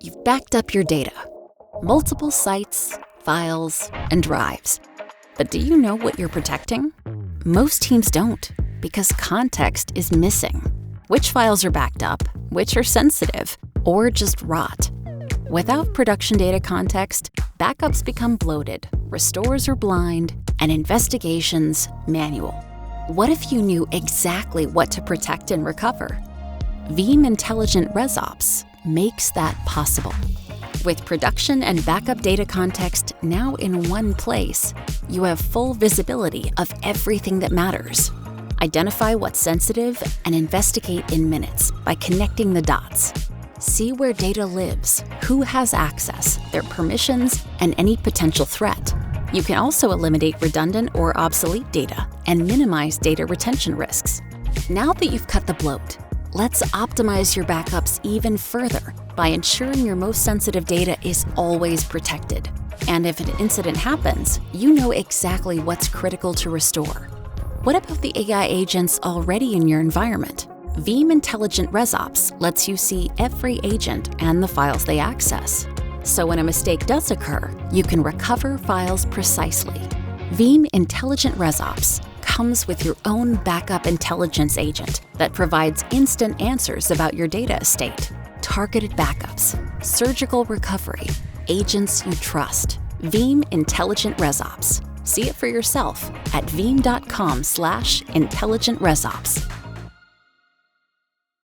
You've backed up your data, multiple sites, files, and drives. But do you know what you're protecting? Most teams don't, because context is missing. Which files are backed up, which are sensitive, or just rot. Without production data context, backups become bloated, restores are blind, and investigations manual. What if you knew exactly what to protect and recover? Veeam Intelligent ResOps makes that possible. With production and backup data context now in one place, you have full visibility of everything that matters. Identify what's sensitive and investigate in minutes by connecting the dots. See where data lives, who has access, their permissions, and any potential threat. You can also eliminate redundant or obsolete data and minimize data retention risks. Now that you've cut the bloat, let's optimize your backups even further by ensuring your most sensitive data is always protected. And if an incident happens, you know exactly what's critical to restore. What about the AI agents already in your environment? Veeam Intelligent ResOps lets you see every agent and the files they access. So when a mistake does occur, you can recover files precisely. Veeam Intelligent ResOps comes with your own backup intelligence agent that provides instant answers about your data estate, targeted backups, surgical recovery, agents you trust. Veeam Intelligent ResOps. See it for yourself at veeam.com/intelligentresops.